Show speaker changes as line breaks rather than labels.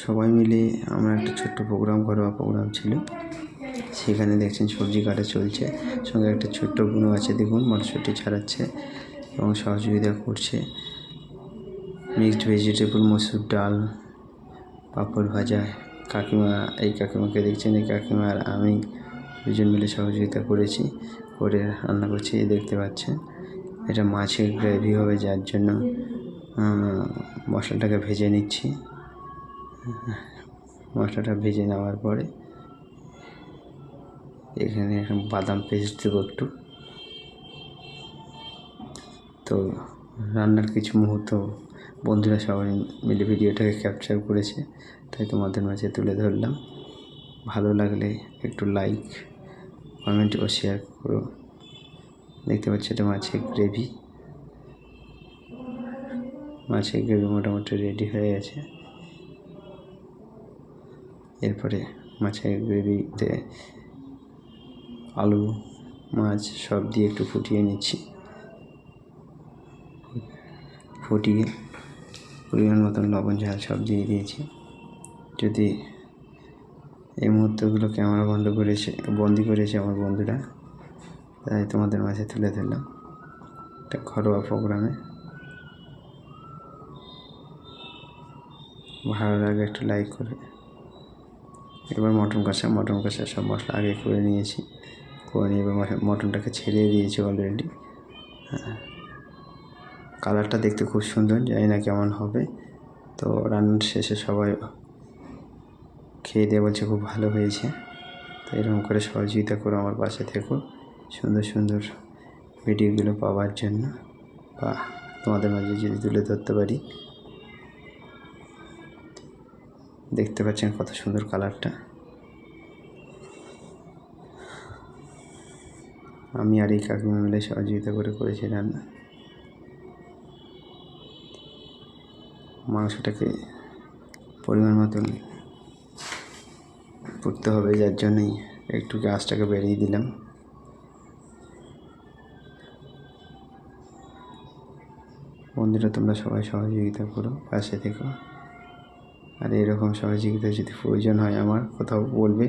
সবাই মিলে আমরা একটা ছোট্ট ঘরোয়া প্রোগ্রাম ছিল, সেখানে দেখছেন সবজি কাটা চলছে। সঙ্গে একটা ছোট্ট বুনো আছে, দেখুন মটরশুঁটি ছাড়াচ্ছে এবং সহযোগিতা করছে। মিক্সড ভেজিটেবল, মসুর ডাল, পাঁপড় ভাজা। এই কাকিমাকে দেখছেন, এই কাকিমা আর আমি দুজন মিলে সহযোগিতা করেছি, করে রান্না করছি। দেখতে পাচ্ছেন এটা মাছের গ্রেভি হবে, যার জন্য মশলাটাকে ভেজে নিচ্ছি। মশলাটা ভেজে নেওয়ার পরে এখানে এখন বাদাম পেস্ট দেবো একটু। তো রান্নার কিছু মুহূর্ত বন্ধুরা সবাই মিলে ভিডিওটাকে ক্যাপচার করেছে, তাই তোমাদের মাঝে তুলে ধরলাম। ভালো লাগলে একটু লাইক, কমেন্ট ও শেয়ার করো। দেখতে পাচ্ছি এটা মাছের গ্রেভি মোটামুটি রেডি হয়ে গেছে। এরপরে মাছের গ্রেভিতে আলু, মাছ সব দিয়ে একটু ফুটিয়ে নিচ্ছি। ফুটিয়ে পরিমাণ মতন লবণ, ঝাল সব দিয়ে দিয়েছি। যদি এই মুহূর্তগুলো ক্যামেরা বন্দি করেছে আমার বন্ধুরা, তাই তোমাদের মাঝে তুলে ধরলাম একটা ঘরোয়া প্রোগ্রামে। ভালো লাগে একটু লাইক করে। এবার মটন কষা সব মশলা আগে করে নিয়ে এবার মটনটাকে ছেড়ে দিয়েছি অলরেডি। কালারটা দেখতে খুব সুন্দর, জানি না কেমন হবে। তো রান্নার শেষে সবাই খেয়ে দিয়ে বলছে খুব ভালো হয়েছে। তো এরকম করে সহযোগিতা করো, আমার পাশে থেকো সুন্দর সুন্দর ভিডিওগুলো পাওয়ার জন্য, বা তোমাদের মাঝে যদি তুলে ধরতে পারি। দেখতে পাচ্ছেন কত সুন্দর কালারটা। আমি আর এই কাকিমা মিলে সহযোগিতা করেছি রান্না। মাংসটাকে পরিমাণ মতন ফুটতে হবে, যার জন্যই একটু গ্যাসটাকে বেরিয়ে দিলাম। বন্ধুরা তোমরা সবাই সহযোগিতা করো, পাশে থেকো। আর এরকম সহযোগিতা যদি প্রয়োজন হয় আমার, কোথাও বলবে।